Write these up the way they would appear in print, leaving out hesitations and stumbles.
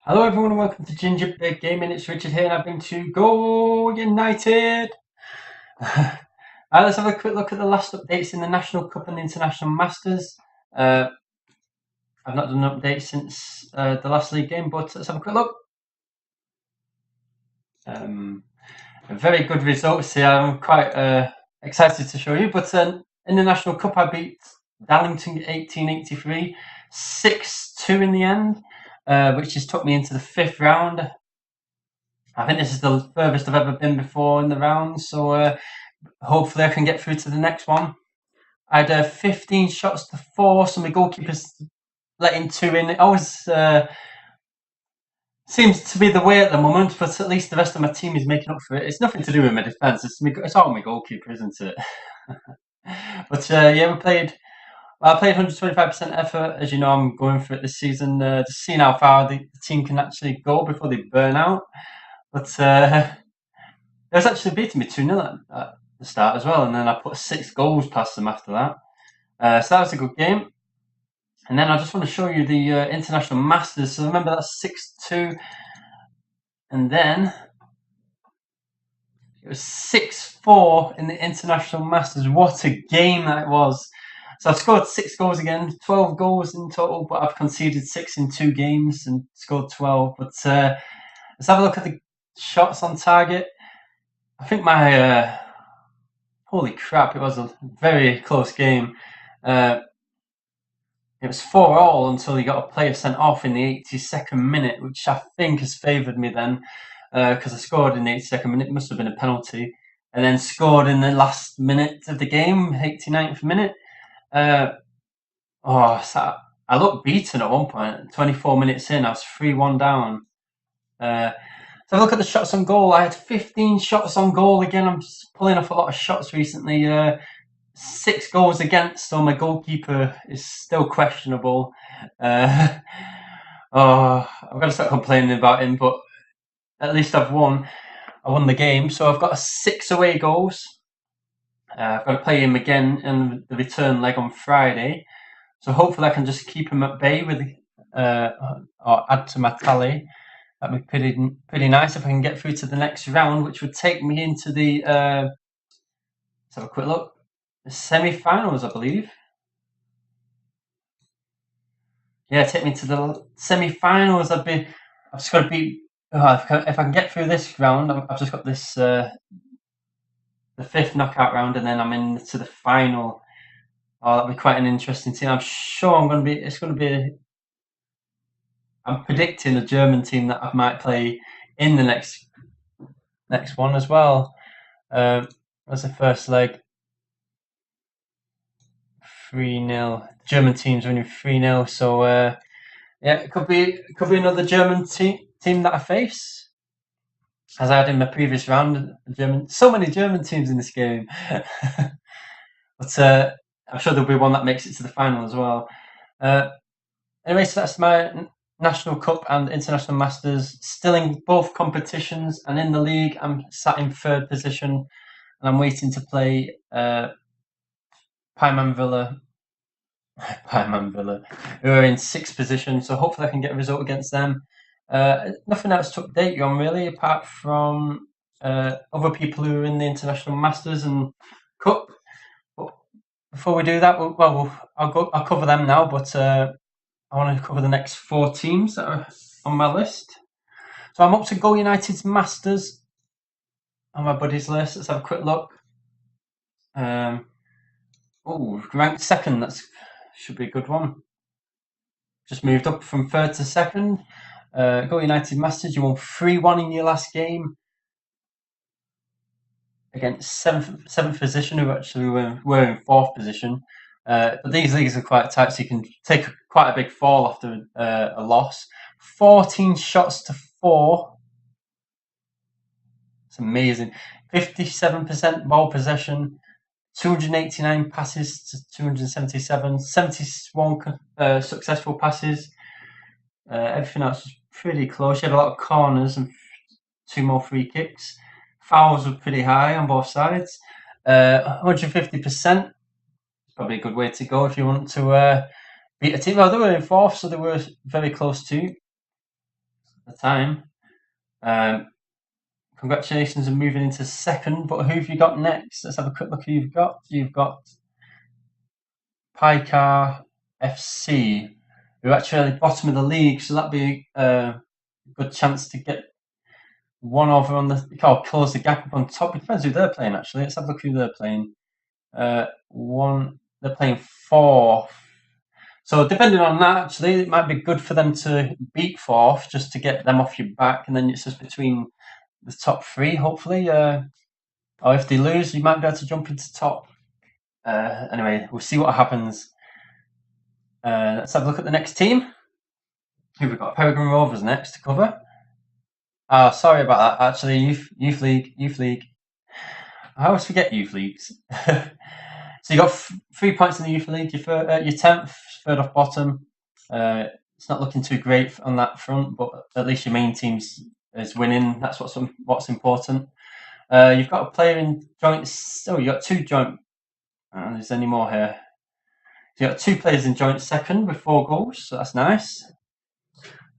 Hello everyone and welcome to Ginger Big Gaming. It's Richard here and I've been to Go United. Let's have a quick look at the last updates in the National Cup and the International Masters. Uh, I've not done an update since the last league game, but let's have a quick look. Um, Very good results here. I'm quite excited to show you. But in the National Cup, I beat Darlington 1883, 6-2 in the end, which just took me into the fifth round. I think this is the furthest I've ever been before in the round, so hopefully I can get through to the next one. I had 15 shots to 4, so my goalkeeper's letting 2 in. It always seems to be the way at the moment, but at least the rest of my team is making up for it. It's nothing to do with my defence, it's all my goalkeeper, isn't it? But yeah, I played 125% effort. As you know, I'm going for it this season, just seeing how far the team can actually go before they burn out. But they was actually beating me 2-0 at the start as well, and then I put 6 goals past them after that. So that was a good game. And then I just want to show you the International Masters. So remember that's 6-2, and then it was 6-4 in the International Masters. What a game that was! So I've scored 6 goals again, 12 goals in total, but I've conceded 6 in 2 games and scored 12. But let's have a look at the shots on target. I think my holy crap, it was a very close game. It was 4-4 until he got a player sent off in the 82nd minute, which I think has favoured me then, because I scored in the 82nd minute. It must have been a penalty. And then scored in the last minute of the game, 89th minute. So I looked beaten at one point. 24 minutes in, I was 3-1 down. So look at the shots on goal. I had 15 shots on goal again. I'm just pulling off a lot of shots recently. 6 goals against, so my goalkeeper is still questionable. Uh, I'm going to start complaining about him, but at least I've won. I won the game, so I've got 6 away goals. I've got to play him again in the return leg on Friday, so hopefully I can just keep him at bay with, or add to my tally. That'd be pretty nice if I can get through to the next round, which would take me into the. Let's have a quick look. The semi-finals, I believe. Yeah, take me to the semi-finals. I've just got to beat. If I can get through this round, I've just got this the fifth knockout round, and then I'm into the final. Oh, that'll be quite an interesting team. I'm sure I'm going to be. It's going to be. I'm predicting a German team that I might play in the next one as well. As the first leg, 3-0. German team's winning 3-0. So yeah, it could be another German team that I face. As I had in my previous round, so many German teams in this game. But I'm sure there'll be one that makes it to the final as well. Anyway, so that's my National Cup and International Masters. Still in both competitions, and in the league, I'm sat in 3rd position, and I'm waiting to play Pyman Villa. Pyman Villa, who are in 6th position, so hopefully I can get a result against them. Nothing else to update you on really, apart from other people who are in the International Masters and Cup. But before we do that, I'll cover them now. But I want to cover the next 4 teams that are on my list. So I'm up to Go United's Masters on my buddies list. Let's have a quick look. Ranked 2nd. That should be a good one. Just moved up from 3rd to 2nd. Go United Masters, you won 3-1 in your last game against 7th position, who actually were in 4th position. But these leagues are quite tight, so you can take quite a big fall after a loss. 14 shots to 4. It's amazing. 57% ball possession, 289 passes to 277, 71 successful passes. Everything else was pretty close. You had a lot of corners and 2 more free kicks. Fouls were pretty high on both sides. 150%. Probably a good way to go if you want to beat a team. Well, they were in 4th, so they were very close too. the time. Congratulations on moving into second, but who have you got next? Let's have a quick look who you've got. You've got Picar FC, who are actually at the bottom of the league, so that'd be a good chance to get one over on the, close the gap up on top. It depends who they're playing, actually. Let's have a look who they're playing. They're playing fourth. So depending on that, actually, it might be good for them to beat fourth just to get them off your back, and then it's just between the top three, hopefully. Or if they lose, you might be able to jump into top. Anyway, we'll see what happens. Let's have a look at the next team. Who we've got? Peregrine Rovers next to cover. Sorry about that. Actually, youth league. I always forget youth leagues. So you got 3 points in the youth league. You're 10th, third off bottom. It's not looking too great on that front, but at least your main team is winning. That's what's important. You've got a player in joint. Oh, you got 2 joint. There's any more here? So you got 2 players in joint second with 4 goals, so that's nice.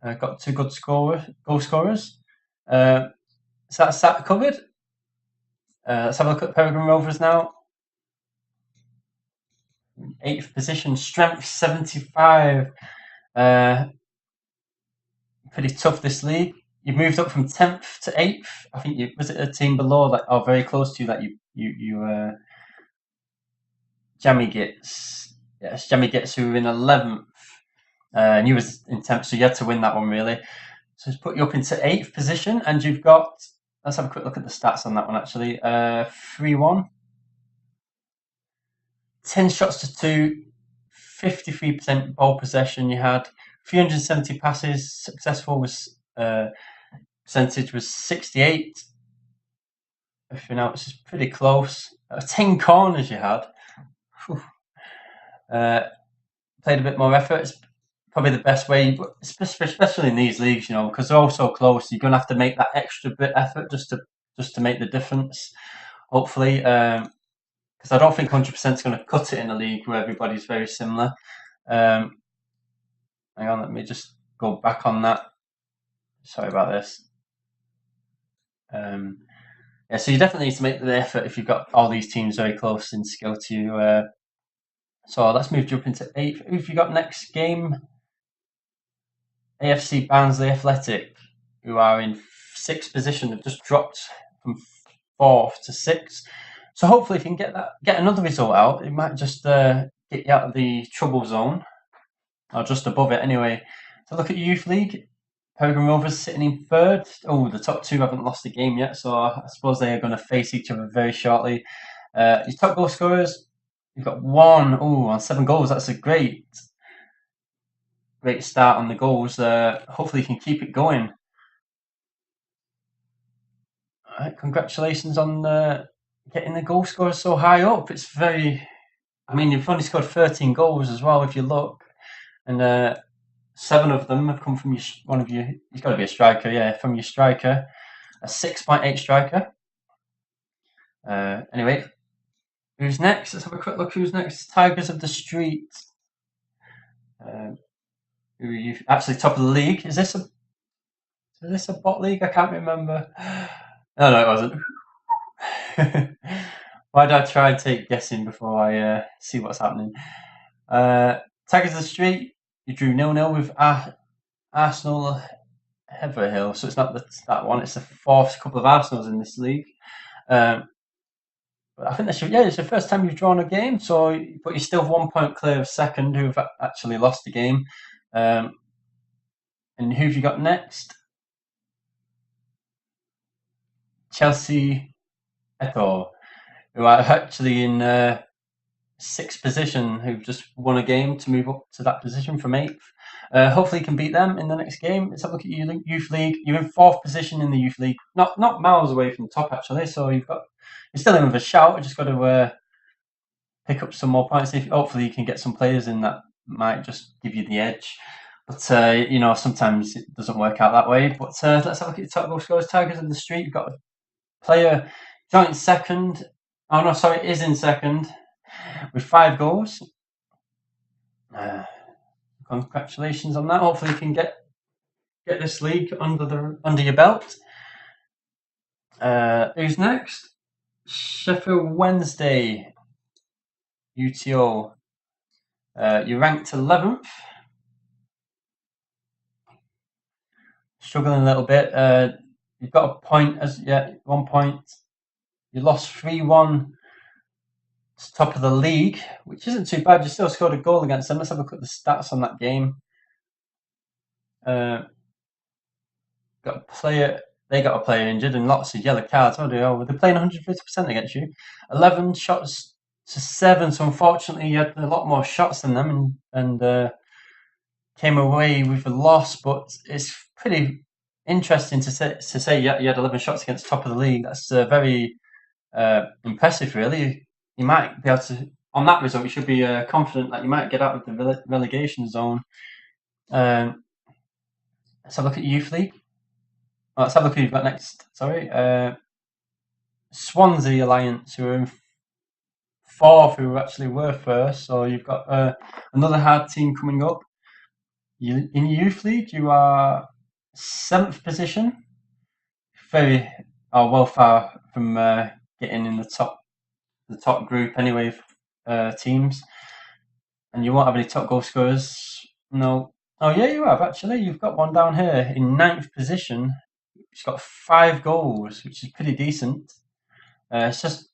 Got 2 good goal scorers. So that's that covered. Let's have a look at Peregrine Rovers now. 8th position, strength 75. Pretty tough this league. You've moved up from 10th to 8th. I think was it a team below that, or very close to that? Jammy Gits. Yes, Jammy Gits, who were in 11th. And you was in 10th, so you had to win that one really. So it's put you up into 8th position, and you've got. Let's have a quick look at the stats on that one actually. 3-1. 10 shots to 2, 53% ball possession. You had 370 passes. Successful was percentage was 68. Everything else is pretty close. 10 corners you had. Played a bit more effort. It's probably the best way, but especially in these leagues, because they're all so close. You're gonna have to make that extra bit effort just to make the difference. Hopefully. Because I don't think 100% is going to cut it in a league where everybody's very similar. Hang on, let me just go back on that. Sorry about this. Yeah, so you definitely need to make the effort if you've got all these teams very close in skill to you. So let's move up into 8th. Who have you got next game? AFC Barnsley Athletic, who are in 6th position. They've just dropped from 4th to 6th. So hopefully, if you can get another result out, it might just get you out of the trouble zone, or just above it anyway. So look at your youth league. Peregrine Rovers sitting in 3rd. Oh, the top 2 haven't lost a game yet, so I suppose they are going to face each other very shortly. Your top goal scorers, you've got 1. Oh, on 7 goals. That's a great start on the goals. Hopefully, you can keep it going. All right, congratulations on getting the goal scorer so high up. It's very. I mean, you've only scored 13 goals as well, if you look, and 7 of them have come from one of you. He's got to be a striker, yeah, from your striker, a 6.8 striker. Anyway, who's next? Let's have a quick look. Who's next? Tigers of the Street. Who are you? Actually, top of the league. Is this a bot league? I can't remember. No, it wasn't. Why did I try and take guessing before I see what's happening? Tigers of the Street, you drew 0-0 with Arsenal Haverhill, so it's not that one. It's the 4th couple of Arsenals in this league. But I think it's the first time you've drawn a game. But you're still 1 point clear of second, who've actually lost the game. And who have you got next? Chelsea Eto, who are actually in 6th position, who've just won a game to move up to that position from 8th. Hopefully you can beat them in the next game. Let's have a look at your youth league. You're in 4th position in the youth league, not miles away from the top actually. So you're still in with a shout. You just got to pick up some more points. Hopefully you can get some players in that might just give you the edge. But sometimes it doesn't work out that way. But let's have a look at the top goal scorers. Tigers of the Street. You've got a player joint second. Oh no, sorry, is in second with 5 goals. Congratulations on that. Hopefully you can get get this league under your belt. Who's next? Sheffield Wednesday, UTO. You're ranked 11th. Struggling a little bit. You've got a point as yet, 1 point. You lost 3-1. It's top of the league, which isn't too bad. You still scored a goal against them. Let's have a look at the stats on that game. Got a player. They got a player injured and lots of yellow cards. Oh, they're playing 150% against you. 11 shots to 7. So unfortunately, you had a lot more shots than them and came away with a loss. But it's pretty interesting to say you had 11 shots against top of the league. That's very impressive, really. You might be able to, on that result, you should be confident that you might get out of the relegation zone. Let's have a look at Youth League. Let's have a look who you've got next. Sorry. Swansea Alliance, who are in 4th, who actually were 1st. So you've got another hard team coming up. In Youth League, you are 7th position. Very well far from getting in the top group anyway, teams. And you won't have any top goal scorers. No. Oh yeah, you have actually. You've got one down here in 9th position. He's got 5 goals, which is pretty decent. It's just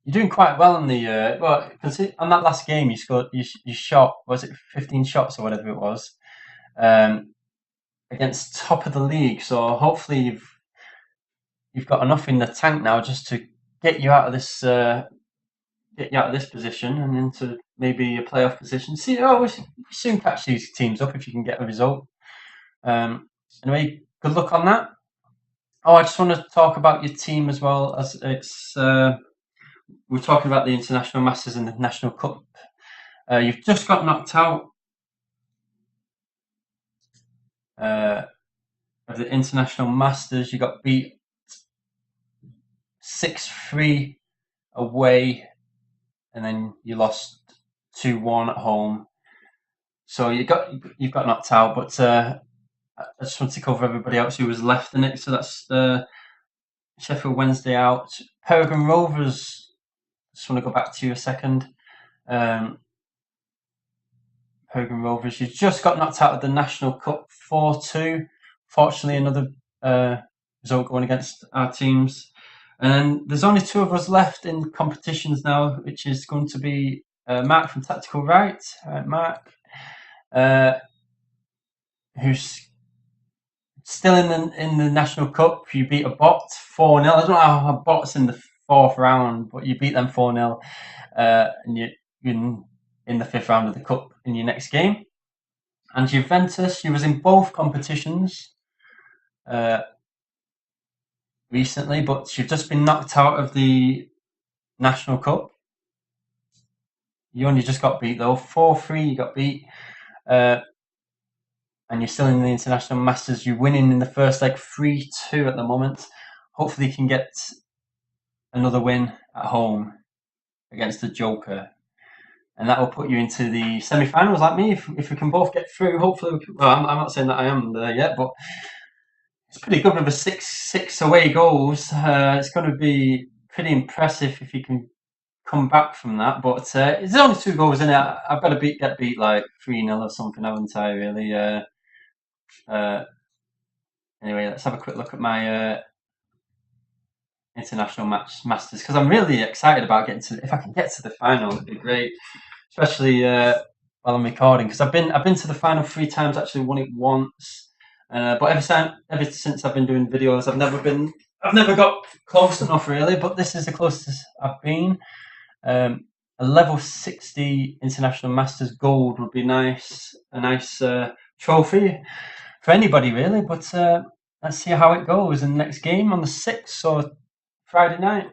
you're doing quite well in the well. On that last game, you scored. You shot. Was it 15 shots or whatever it was? Against top of the league. So hopefully you've got enough in the tank now just to get you out of this position and into maybe a playoff position. See, we soon catch these teams up if you can get a result. Anyway, good luck on that. I just want to talk about your team as well, as it's we're talking about the International Masters and the National Cup. You've just got knocked out of the International Masters. You got beat 6-3 away, and then you lost 2-1 at home. So you've got knocked out, but I just want to cover everybody else who was left in it. So that's Sheffield Wednesday out. Peregrine Rovers, just want to go back to you a second. Peregrine Rovers, you just got knocked out of the National Cup 4-2. Fortunately, another result going against our teams. And there's only 2 of us left in competitions now, which is going to be Mark from Tactical Right. Mark, who's still in the National Cup. You beat a bot 4-0. I don't know how a bot's in the 4th round, but you beat them 4-0, and you're in the 5th round of the cup in your next game. And Juventus, you was in both competitions recently, but you've just been knocked out of the National Cup. You only just got beat though, 4-3. You got beat. And you're still in the International Masters. You're winning in the first leg 3-2 at the moment. Hopefully you can get another win at home against the Joker. And that will put you into the semi-finals like me. If we can both get through, hopefully I'm not saying that I am there yet, but it's pretty good with a 6 away goals. It's going to be pretty impressive if you can come back from that. But there's only 2 goals in it. I've got to get beat like 3-0 or something, haven't I, really? Anyway, let's have a quick look at my International Masters, because I'm really excited about getting to. If I can get to the final, it'd be great, especially while I'm recording, because I've been to the final 3 times. Actually, won it once, but ever since I've been doing videos, I've never got close enough really. But this is the closest I've been. A level 60 International Masters gold would be nice, a nice trophy for anybody really. But let's see how it goes in the next game on the 6th, so Friday night.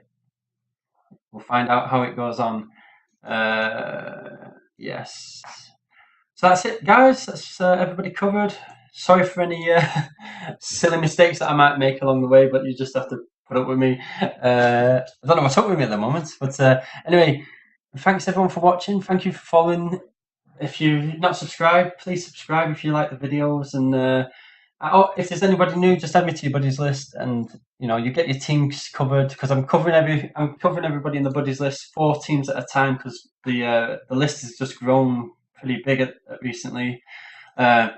We'll find out how it goes on. Yes. So that's it, guys. That's everybody covered. Sorry for any silly mistakes that I might make along the way, but you just have to put up with me. I don't know what's up with me at the moment, but anyway, thanks everyone for watching. Thank you for following. If you're not subscribed, please subscribe if you like the videos, and Oh, if there's anybody new, just add me to your buddies list, and you get your teams covered because I'm covering everybody in the buddies list, 4 teams at a time because the list has just grown pretty big recently. Uh,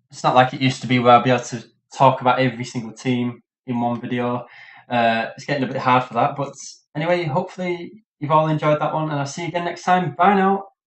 it's not like it used to be where I'd be able to talk about every single team in one video. It's getting a bit hard for that, but anyway, hopefully you've all enjoyed that one, and I'll see you again next time. Bye now.